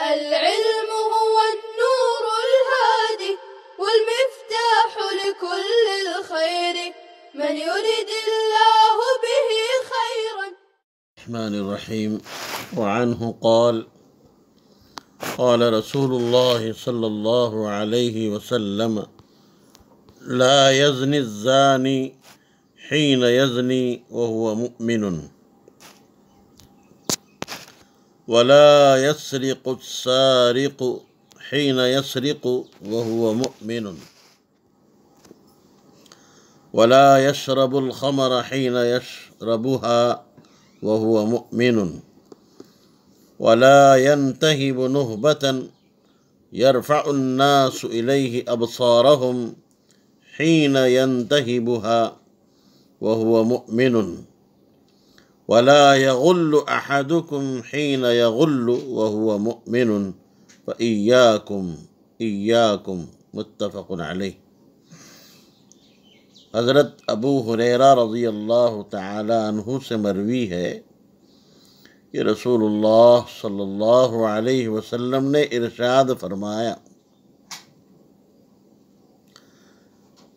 العلم هو النور الهادي والمفتاح لكل الخير من يرد الله به خيرا. الرحمن الرحيم. وعنه قال قال رسول الله صلى الله عليه وسلم: لا يزني الزاني حين يزني وهو مؤمن، ولا يسرق السارق حين يسرق وهو مؤمن، ولا يشرب الخمر حين يشربها وهو مؤمن، ولا ينتهب نهبة يرفع الناس إليه أبصارهم حين ينتهبها وهو مؤمن، ولا يغل أحدكم حين يغل وهو مؤمن، فإياكم متفق علیہ۔ حضرت ابو ہریرہ رضی اللہ تعالی عنہ سے مروی ہے کہ رسول اللہ صلی اللہ علیہ وسلم نے ارشاد فرمایا: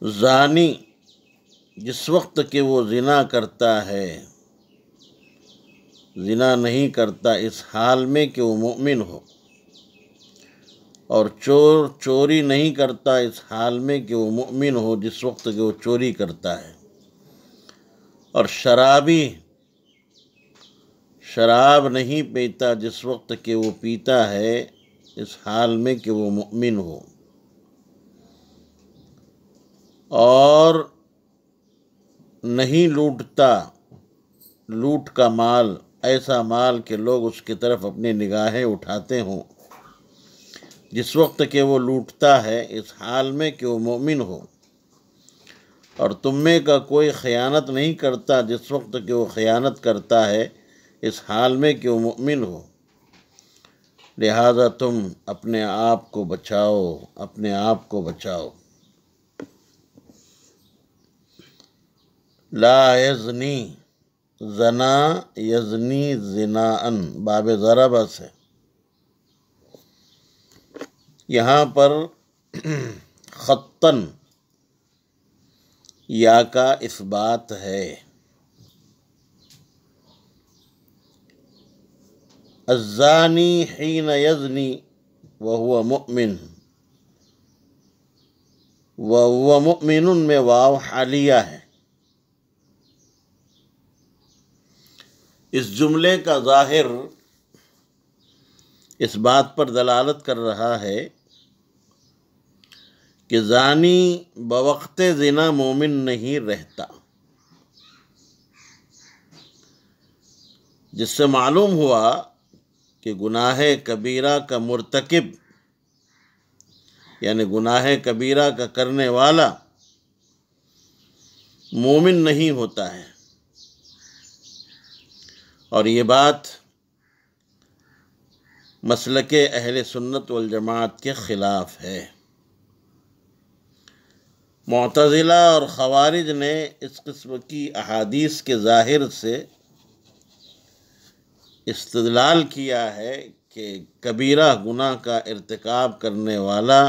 زانی جس وقت کہ وہ زنا کرتا ہے، زنا نہیں کرتا اس حال میں کہ وہ مؤمن ہو، اور چور چوری نہیں کرتا اس حال میں کہ وہ مؤمن ہو جس وقت کہ وہ چوری کرتا ہے، اور شرابی شراب نہیں پیتا جس وقت کہ وہ پیتا ہے اس حال میں کہ وہ مؤمن ہو، اور نہیں لوٹتا لوٹ کا مال، ایسا مال کہ لوگ اس کی طرف اپنی نگاہیں اٹھاتے ہوں، جس وقت کہ وہ لوٹتا ہے اس حال میں کہ وہ مومن ہو، اور تم میں کا کوئی خیانت نہیں کرتا جس وقت کہ وہ خیانت کرتا ہے اس حال میں کہ وہ مومن ہو، لہذا تم اپنے آپ کو بچاؤ۔ لا یزنی، زنا یزنی زناءً، باب ضربہ سے، یہاں پر خطاً یا کا اثبات ہے۔ الزانی حین یزنی وہو مؤمن، وہو مؤمن میں واو حالیہ ہے۔ اس جملے کا ظاہر اس بات پر دلالت کر رہا ہے کہ زانی بوقت زنا مومن نہیں رہتا، جس سے معلوم ہوا کہ گناہ کبیرہ کا مرتکب، یعنی گناہ کبیرہ کا کرنے والا مومن نہیں ہوتا ہے، اور یہ بات مسلک اہل سنت والجماعت کے خلاف ہے۔ معتزلہ اور خوارج نے اس قسم کی احادیث کے ظاہر سے استدلال کیا ہے کہ کبیرہ گناہ کا ارتکاب کرنے والا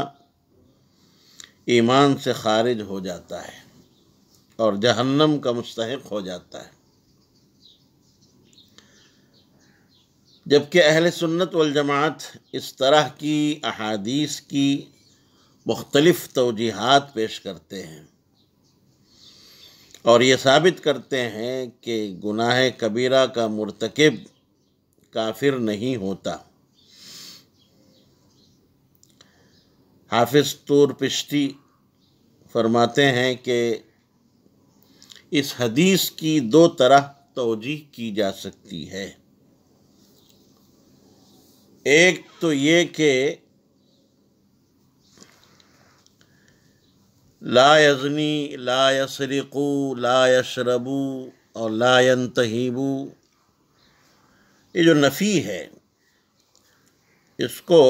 ایمان سے خارج ہو جاتا ہے اور جہنم کا مستحق ہو جاتا ہے، جبکہ اہل سنت والجماعت اس طرح کی احادیث کی مختلف توجیہات پیش کرتے ہیں اور یہ ثابت کرتے ہیں کہ گناہ کبیرہ کا مرتکب کافر نہیں ہوتا۔ حافظ طور پشتی فرماتے ہیں کہ اس حدیث کی دو طرح توجیہ کی جا سکتی ہے۔ ایک تو یہ کہ لا یزنی، لا یسرقو، لا یشربو اور لا ینتہبو، یہ جو نفی ہے اس کو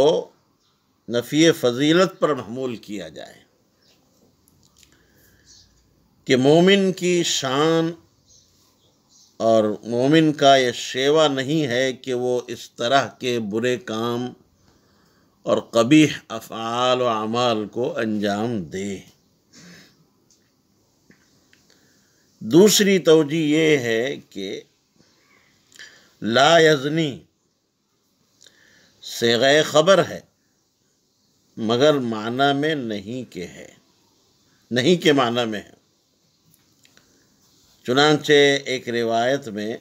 نفی فضیلت پر محمول کیا جائے کہ مومن کی شان اور مومن کا یہ شیوا نہیں ہے کہ وہ اس طرح کے برے کام اور قبیح افعال و اعمال کو انجام دے۔ دوسری توجہ یہ ہے کہ لا یزنی صیغہ خبر ہے مگر معنی میں نہیں کے ہے، نہیں کے معنی میں ہے۔ چنانچہ ایک روایت میں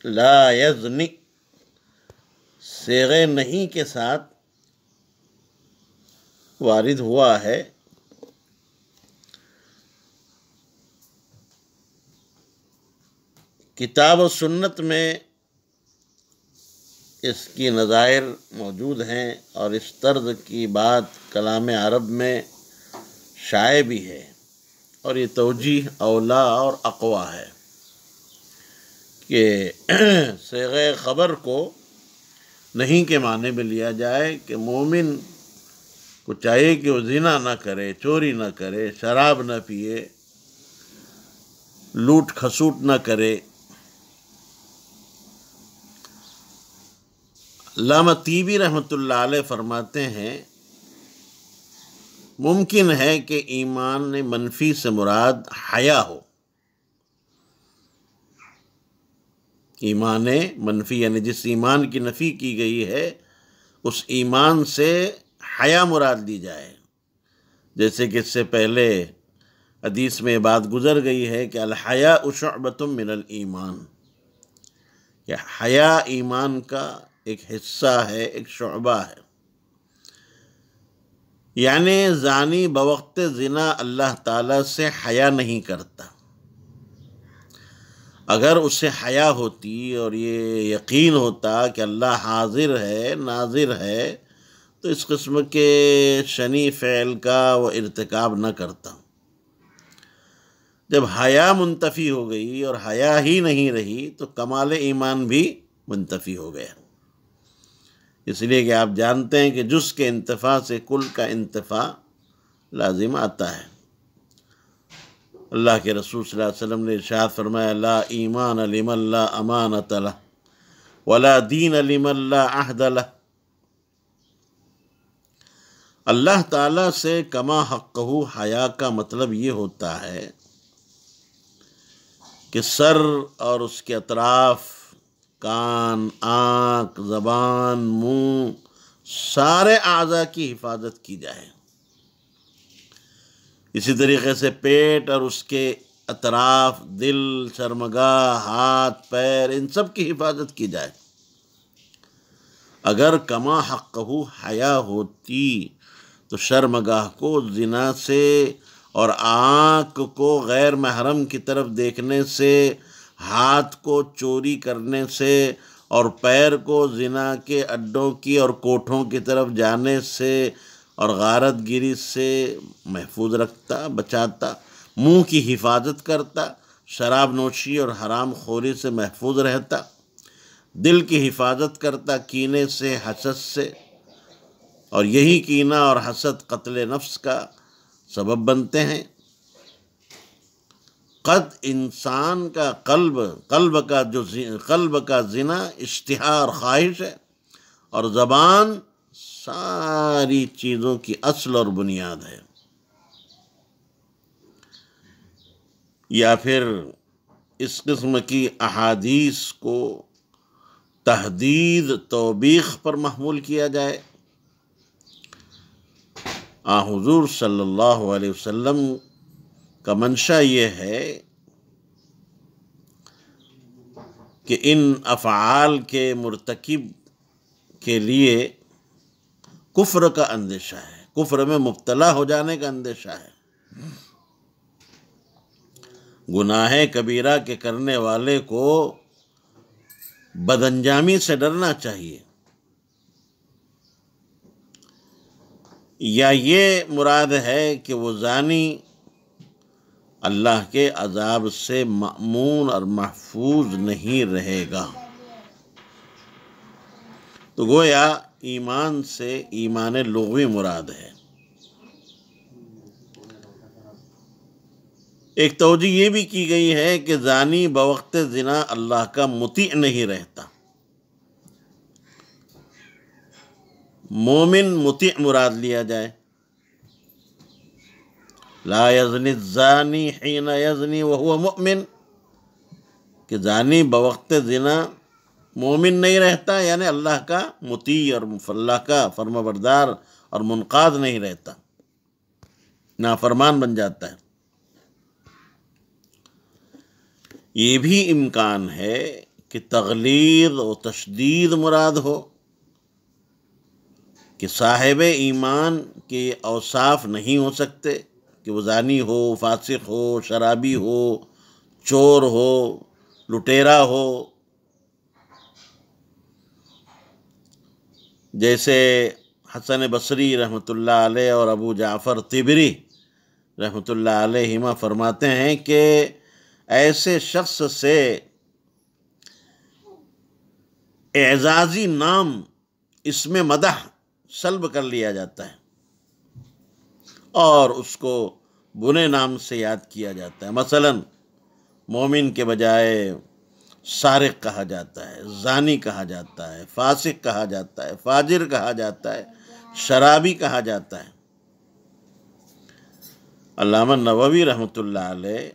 لا یزنی صیغہ نہیں کے ساتھ وارد ہوا ہے۔ کتاب و سنت میں اس کی نظائر موجود ہیں اور اس طرز کی بات کلام عرب میں شائع بھی ہے، اور یہ توجیہ اولا اور اقوا ہے کہ صیغہ خبر کو نہیں کے معنی میں لیا جائے کہ مومن کو چاہیے کہ وہ زنا نہ کرے، چوری نہ کرے، شراب نہ پیے، لوٹ کھسوٹ نہ کرے۔ علامہ طیبی رحمۃ اللہ علیہ فرماتے ہیں ممکن ہے کہ ایمان منفی سے مراد حیا ہو۔ ایمان منفی یعنی جس ایمان کی نفی کی گئی ہے اس ایمان سے حیا مراد لی جائے، جیسے کہ اس سے پہلے حدیث میں بات گزر گئی ہے کہ الحیاء شعبۃ من الایمان، کہ حیا ایمان کا ایک حصہ ہے، ایک شعبہ ہے۔ یعنی زانی بوقت زنا اللہ تعالیٰ سے حیا نہیں کرتا۔ اگر اسے حیا ہوتی اور یہ یقین ہوتا کہ اللہ حاضر ہے، ناظر ہے، تو اس قسم کے شنی فعل کا وہ ارتکاب نہ کرتا۔ جب حیا منتفی ہو گئی اور حیا ہی نہیں رہی تو کمال ایمان بھی منتفی ہو گیا۔ اس لیے کہ آپ جانتے ہیں کہ جز کے انتفاع سے کل کا انتفاع لازم آتا ہے۔ اللہ کے رسول صلی اللہ علیہ وسلم نے ارشاد فرمایا لا ایمان لمن لا امانۃ لہ ولا دین لمن لا عہد لہ۔ اللہ تعالیٰ سے کما حقہ حیا کا مطلب یہ ہوتا ہے کہ سر اور اس کے اطراف، کان، آنکھ، زبان، منہ، سارے اعضاء کی حفاظت کی جائے۔ اسی طریقے سے پیٹ اور اس کے اطراف، دل، شرمگاہ، ہاتھ، پیر، ان سب کی حفاظت کی جائے۔ اگر کما حقہ حیا ہوتی تو شرمگاہ کو زنا سے اور آنکھ کو غیر محرم کی طرف دیکھنے سے، ہاتھ کو چوری کرنے سے اور پیر کو زنا کے اڈوں کی اور کوٹھوں کی طرف جانے سے اور غارت گیری سے محفوظ رکھتا، بچاتا، منہ کی حفاظت کرتا، شراب نوشی اور حرام خوری سے محفوظ رہتا، دل کی حفاظت کرتا کینے سے، حسد سے، اور یہی کینہ اور حسد قتل نفس کا سبب بنتے ہیں۔ قد انسان کا قلب کا زنا اشتہا اور خواہش ہے، اور زبان ساری چیزوں کی اصل اور بنیاد ہے۔ یا پھر اس قسم کی احادیث کو تحدید توبیخ پر محمول کیا جائے۔ حضور صلی اللہ علیہ وسلم کا منشا یہ ہے کہ ان افعال کے مرتکب کے لیے کفر کا اندیشہ ہے، کفر میں مبتلا ہو جانے کا اندیشہ ہے۔ گناہ کبیرہ کے کرنے والے کو بد انجامی سے ڈرنا چاہیے، یا یہ مراد ہے کہ وہ زانی اللہ کے عذاب سے مأمون اور محفوظ نہیں رہے گا۔ تو گویا ایمان سے ایمان لغوی مراد ہے۔ ایک توجہ یہ بھی کی گئی ہے کہ زانی بوقت زنا اللہ کا مطیع نہیں رہتا، مومن مطیع مراد لیا جائے. لا یزنی الزانی حین یزنی وہو مؤمن، کہ زانی بوقت زنا مومن نہیں رہتا، یعنی اللہ کا مطیع اور اللہ کا فرما بردار اور منقاد نہیں رہتا، نافرمان بن جاتا ہے. یہ بھی امکان ہے کہ تغلیظ و تشدید مراد ہو، کہ صاحب ایمان کے اوصاف نہیں ہو سکتے، کہ وہ زانی ہو، فاسق ہو، شرابی ہو، چور ہو، لٹیرا ہو. جیسے حسن بصری رحمۃ اللہ علیہ اور ابو جعفر طبری رحمۃ اللہ علیہما فرماتے ہیں کہ ایسے شخص سے اعزازی نام اسم مدح سلب کر لیا جاتا ہے اور اس کو برے نام سے یاد کیا جاتا ہے. مثلا مومن کے بجائے سارق کہا جاتا ہے، زانی کہا جاتا ہے، فاسق کہا جاتا ہے، فاجر کہا جاتا ہے، شرابی کہا جاتا ہے. علامہ نووی رحمۃ اللہ علیہ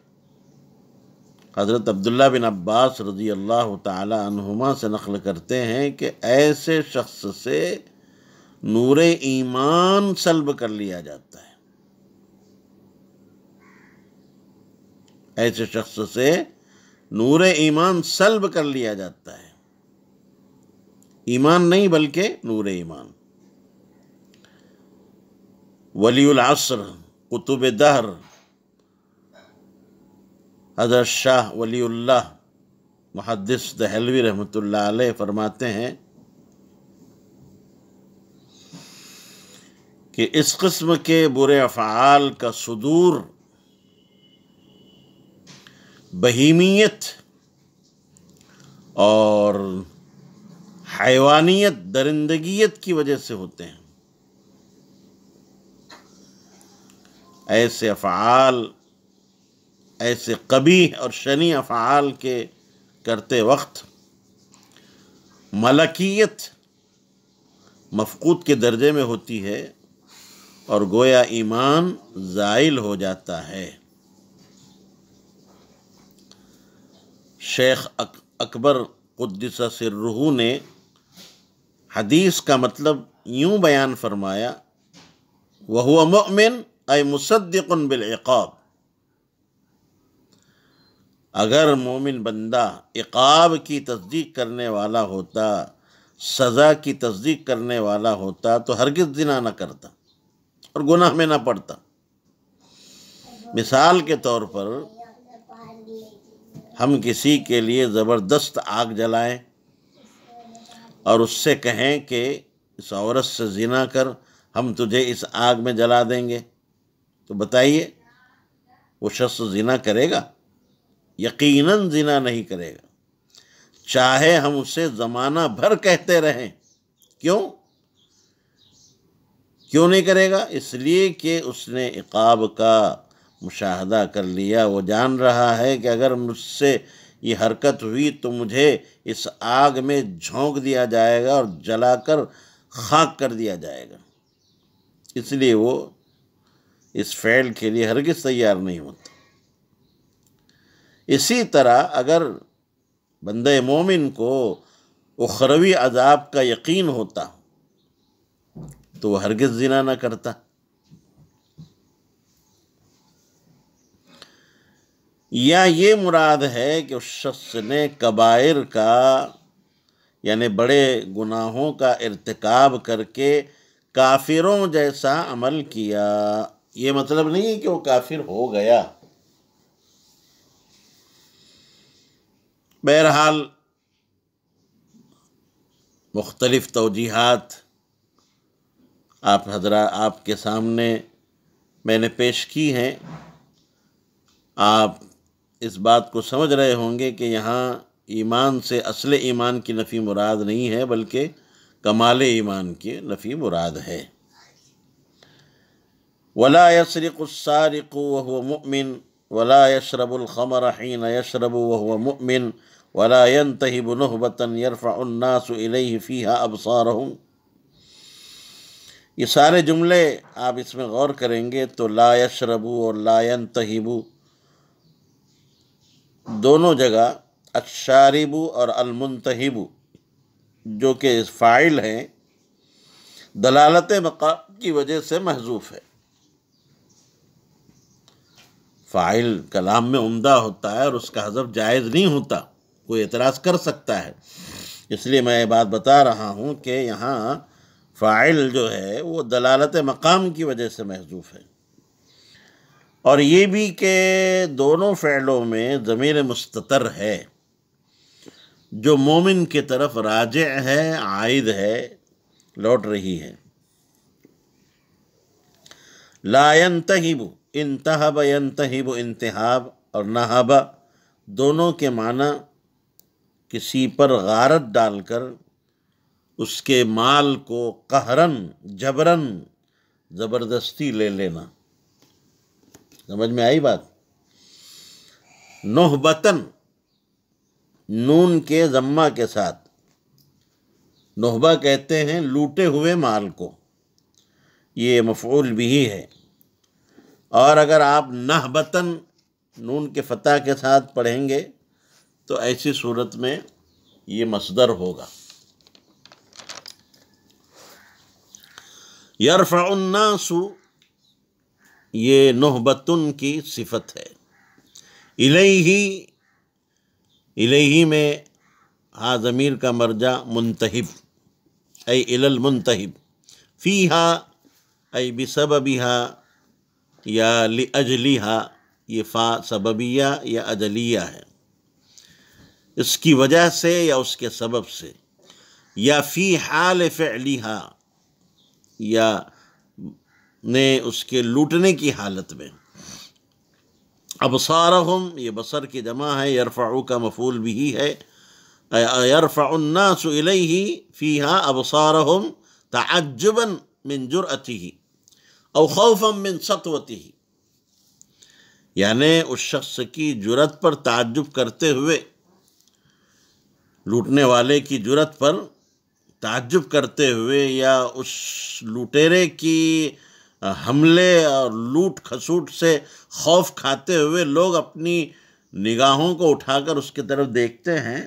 حضرت عبداللہ بن عباس رضی اللہ تعالی عنہما سے نقل کرتے ہیں کہ ایسے شخص سے نور ایمان سلب کر لیا جاتا ہے. ایسے شخص سے نور ایمان سلب کر لیا جاتا ہے، ایمان نہیں بلکہ نور ایمان. ولی العصر، قطب دہر، حضرت شاہ ولی اللہ محدث دہلوی رحمۃ اللہ علیہ فرماتے ہیں کہ اس قسم کے برے افعال کا صدور بہیمیت اور حیوانیت، درندگیت کی وجہ سے ہوتے ہیں. ایسے افعال، ایسے قبیح اور شنیع افعال کے کرتے وقت ملکیت مفقود کے درجے میں ہوتی ہے اور گویا ایمان زائل ہو جاتا ہے. شیخ اکبر قدس سرہ نے حدیث کا مطلب یوں بیان فرمایا: وَهُوَ مُؤْمِنٌ اَيْ مُصَدِّقٌ بِالْعِقَابِ. اگر مومن بندہ عقاب کی تصدیق کرنے والا ہوتا، سزا کی تصدیق کرنے والا ہوتا تو ہرگز زنا نہ کرتا اور گناہ میں نہ پڑتا. مثال کے طور پر ہم کسی کے لیے زبردست آگ جلائیں اور اس سے کہیں کہ اس عورت سے زنا کر، ہم تجھے اس آگ میں جلا دیں گے، تو بتائیے وہ شخص زنا کرے گا؟ یقیناً زنا نہیں کرے گا، چاہے ہم اسے زمانہ بھر کہتے رہیں. کیوں نہیں کرے گا؟ اس لیے کہ اس نے عقاب کا مشاہدہ کر لیا. وہ جان رہا ہے کہ اگر مجھ سے یہ حرکت ہوئی تو مجھے اس آگ میں جھونک دیا جائے گا اور جلا کر خاک کر دیا جائے گا، اس لیے وہ اس فعل کے لیے ہرگز تیار نہیں ہوتا. اسی طرح اگر بندہ مومن کو اخروی عذاب کا یقین ہوتا تو وہ ہرگز زنا نہ کرتا. یا یہ مراد ہے کہ اس شخص نے کبائر کا یعنی بڑے گناہوں کا ارتکاب کر کے کافروں جیسا عمل کیا. یہ مطلب نہیں ہے کہ وہ کافر ہو گیا. بہرحال مختلف توجیحات آپ کے سامنے میں نے پیش کی ہیں. آپ اس بات کو سمجھ رہے ہوں گے کہ یہاں ایمان سے اصل ایمان کی نفی مراد نہیں ہے بلکہ کمال ایمان کی نفی مراد ہے. وَلَا يَسْرِقُ السَّارِقُ وَهُوَ مُؤْمِنٌ وَلَا يَشْرَبُ الْخَمْرَ حِينَ يَشْرَبُ وَهُوَ مُؤْمِنٌ وَلَا يَنْتَهِبُ نُهْبَةً يَرْفَعُ النَّاسُ إِلَيْهِ فِيهَا أَبْصَارَهُمْ. یہ سارے جملے آپ اس میں غور کریں گے تو لا یشربو اور لا ینتہبو دونوں جگہ الشاربو اور المنتہبو جو کہ فاعل ہیں دلالت مقام کی وجہ سے محذوف ہے۔ فاعل کلام میں عمدہ ہوتا ہے اور اس کا حذف جائز نہیں ہوتا، کوئی اعتراض کر سکتا ہے، اس لیے میں یہ بات بتا رہا ہوں کہ یہاں فاعل جو ہے وہ دلالت مقام کی وجہ سے محذوف ہے۔ اور یہ بھی کہ دونوں فعلوں میں ضمیر مستتر ہے جو مومن کی طرف راجع ہے، عائد ہے، لوٹ رہی ہے۔ لا ینتہب، انتہب ینتہب انتہاب اور نہب دونوں کے معنی کسی پر غارت ڈال کر اس کے مال کو قہرن جبرن زبردستی لے لینا۔ سمجھ میں آئی بات؟ نہبتن نون کے ضمہ کے ساتھ، نہبہ کہتے ہیں لوٹے ہوئے مال کو، یہ مفعول بھی ہے۔ اور اگر آپ نہبتن نون کے فتح کے ساتھ پڑھیں گے تو ایسی صورت میں یہ مصدر ہوگا۔ یرفع الناس یہ نہبتن کی صفت ہے۔ الیہ، الیہ میں ہا ضمیر کا مرجع منتہب ای الی المنتہب، فیہا ای بسببہا یا لاجلہا، یہ فا سببیہ یا اجلیہ ہے، اس کی وجہ سے یا اس کے سبب سے، یا فی حال فعلہا یا نے اس کے لوٹنے کی حالت میں۔ ابصارہم یہ بصر کی جمع ہے، یرفعو کا مفعول بھی ہے، یرفع الناس الیہ فیہا ابصارہم تعجبا من جرأتہ او خوفا من سطوتہ، یعنی اس شخص کی جرأت پر تعجب کرتے ہوئے، لوٹنے والے کی جرأت پر تعجب کرتے ہوئے، یا اس لوٹیرے کی حملے اور لوٹ کھسوٹ سے خوف کھاتے ہوئے لوگ اپنی نگاہوں کو اٹھا کر اس کی طرف دیکھتے ہیں۔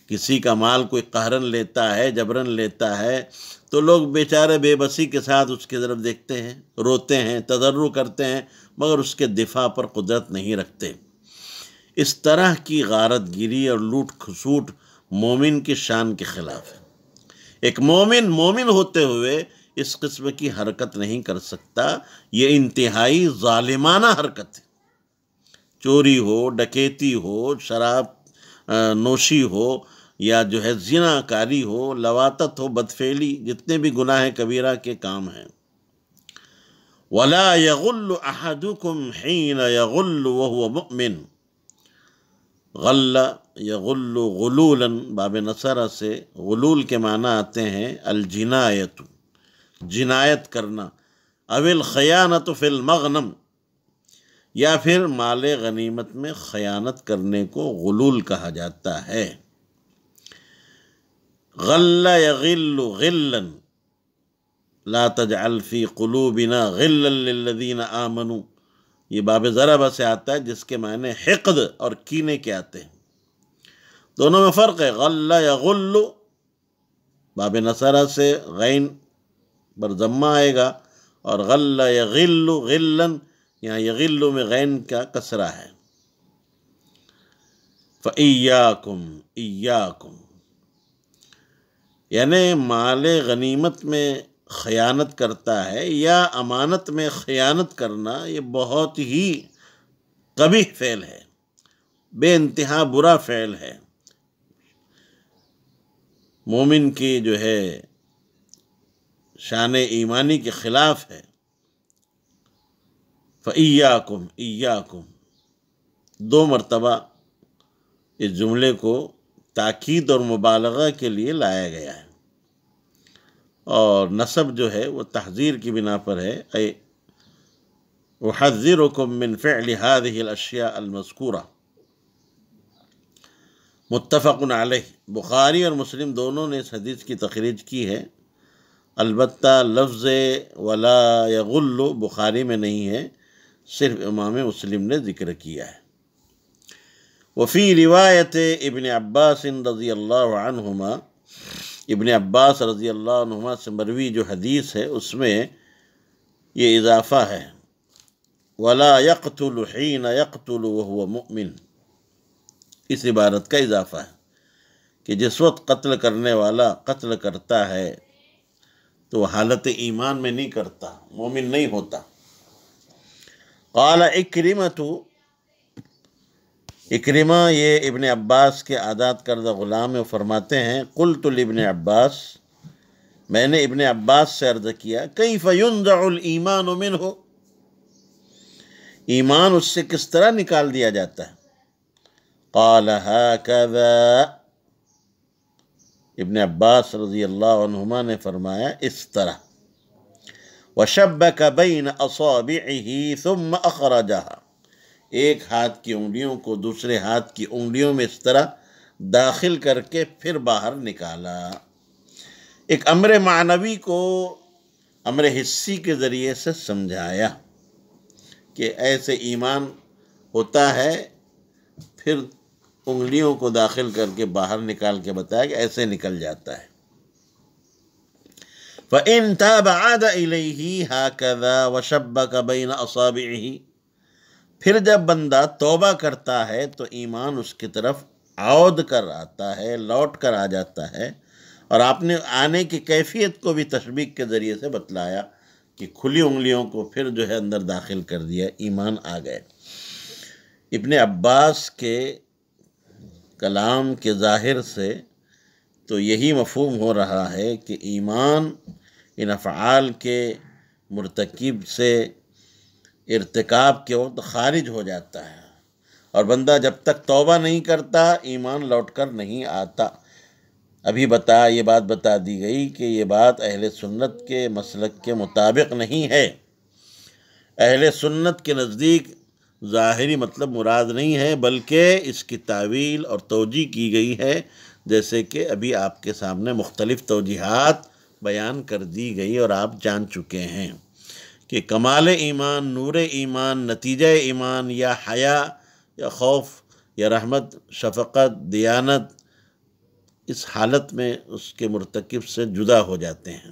کسی کا مال کوئی قہرن لیتا ہے، جبرن لیتا ہے، تو لوگ بیچارے بے بسی کے ساتھ اس کی طرف دیکھتے ہیں، روتے ہیں، تضرع کرتے ہیں، مگر اس کے دفاع پر قدرت نہیں رکھتے۔ اس طرح کی غارت گیری اور لوٹ کھسوٹ مومن کی شان کے خلاف ہے۔ ایک مومن ہوتے ہوئے اس قسم کی حرکت نہیں کر سکتا، یہ انتہائی ظالمانہ حرکت ہے۔ چوری ہو، ڈکیتی ہو، شراب نوشی ہو، یا جو ہے زنا کاری ہو، لواطت ہو، بدفعلی، جتنے بھی گناہ کبیرہ کے کام ہیں۔ وَلَا يَغُلُّ أَحَدُكُمْ حِينَ يَغُلُّ وَهُوَ مُؤْمِنٌ، غل یغل غلولاً باب نصرہ سے غلول کے معنی آتے ہیں الجنایت، جنایت کرنا، او الخیانت فی المغنم، یا پھر مال غنیمت میں خیانت کرنے کو غلول کہا جاتا ہے۔ غل یغل غلا لا تجعل فی قلوبنا غلا للذین آمنوا، یہ باب ضربہ سے آتا ہے جس کے معنی حقد اور کینے کے آتے ہیں۔ دونوں میں فرق ہے۔ غل یغل باب نصرہ سے غین پر ضمہ آئے گا، اور غل یغل غلا یہاں یغل میں غین کا کسرہ ہے۔ فَإِيَّاكُمْ إِيَّاكُمْ، یعنی مال غنیمت میں خیانت کرتا ہے یا امانت میں خیانت کرنا، یہ بہت ہی قبیح فعل ہے، بے انتہا برا فعل ہے، مومن کی جو ہے شان ایمانی کے خلاف ہے۔ فَإِيَّاكُمْ إِيَّاكُمْ دو مرتبہ اس جملے کو تاکید اور مبالغہ کے لیے لایا گیا ہے، اور نصب جو ہے وہ تحذیر کی بنا پر ہے۔ اے احذرکم من فعل هذه الاشیاء المذکورہ، متفق علیہ، بخاری اور مسلم دونوں نے اس حدیث کی تخریج کی ہے۔ البتہ لفظ ولا یغل بخاری میں نہیں ہے، صرف امام مسلم نے ذکر کیا ہے۔ وفی روایت ابن عباس رضی اللہ عنہما، ابن عباس رضی اللہ عنہما سے مروی جو حدیث ہے اس میں یہ اضافہ ہے، ولا یقتل حین یقتل وهو مؤمن، اس عبارت کا اضافہ ہے کہ جس وقت قتل کرنے والا قتل کرتا ہے تو وہ حالت ایمان میں نہیں کرتا، مومن نہیں ہوتا۔ قال اکرمۃ، اکرمہ یہ ابن عباس کے آزاد کردہ غلام ہیں، فرماتے ہیں قلت لابن عباس، میں نے ابن عباس سے عرض کیا کیف ینزع الایمان منہ، ایمان اس سے کس طرح نکال دیا جاتا ہے؟ قال ہکذا، ابن عباس رضی اللہ عنہما نے فرمایا اس طرح، وشبک بین اصابعہ ثم اخرجہا، ایک ہاتھ کی انگلیوں کو دوسرے ہاتھ کی انگلیوں میں اس طرح داخل کر کے پھر باہر نکالا۔ ایک امر معنوی کو امر حسی کے ذریعے سے سمجھایا کہ ایسے ایمان ہوتا ہے، پھر انگلیوں کو داخل کر کے باہر نکال کے بتایا کہ ایسے نکل جاتا ہے۔ فَإِن تَابَ عَادَ إِلَيْهِ هَكَذَا وَشَبَّكَ بَيْنَ أَصَابِعِهِ، پھر جب بندہ توبہ کرتا ہے تو ایمان اس کی طرف عود کر آتا ہے، لوٹ کر آ جاتا ہے، اور آپ نے آنے کی کیفیت کو بھی تشبیہ کے ذریعے سے بتلایا کہ کھلی انگلیوں کو پھر جو ہے اندر داخل کر دیا، ایمان آ گئے۔ ابن عباس کے کلام کے ظاہر سے تو یہی مفہوم ہو رہا ہے کہ ایمان ان افعال کے مرتکب سے ارتکاب کے وقت خارج ہو جاتا ہے، اور بندہ جب تک توبہ نہیں کرتا ایمان لوٹ کر نہیں آتا۔ ابھی یہ بات بتا دی گئی کہ یہ بات اہل سنت کے مسلک کے مطابق نہیں ہے۔ اہل سنت کے نزدیک ظاہری مطلب مراد نہیں ہے، بلکہ اس کی تعویل اور توجیہ کی گئی ہے، جیسے کہ ابھی آپ کے سامنے مختلف توجیحات بیان کر دی گئی اور آپ جان چکے ہیں کہ کمال ایمان، نور ایمان، نتیجہ ایمان یا حیا یا خوف یا رحمت، شفقت، دیانت، اس حالت میں اس کے مرتکب سے جدا ہو جاتے ہیں۔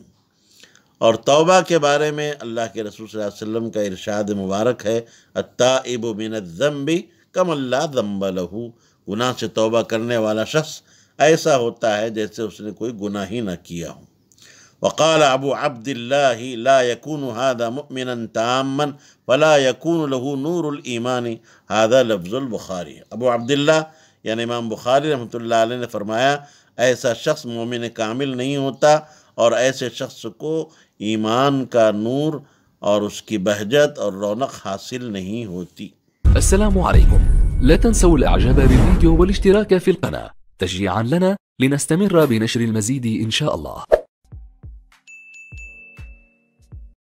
اور توبہ کے بارے میں اللہ کے رسول صلی اللہ علیہ وسلم کا ارشاد مبارک ہے، التائب من الذنب کمن لا ذنب لہ، گناہ سے توبہ کرنے والا شخص ایسا ہوتا ہے جیسے اس نے کوئی گناہ ہی نہ کیا ہو۔ وقال ابو عبد اللہ لا يكون هذا مؤمنا تاما فلا يكون له نور الایمان، هذا لفظ البخاری۔ ابو عبداللہ یعنی امام بخاری رحمۃ اللہ علیہ نے فرمایا ایسا شخص مومن کامل نہیں ہوتا، اور ایسے شخص کو ایمان کا نور اور اس کی بہجت اور رونق حاصل نہیں ہوتی۔ السلام عليكم، لا تنسوا الاعجاب بالفيديو والاشتراك في القناة تشجيعا لنا لنستمر بنشر المزيد إن شاء الله.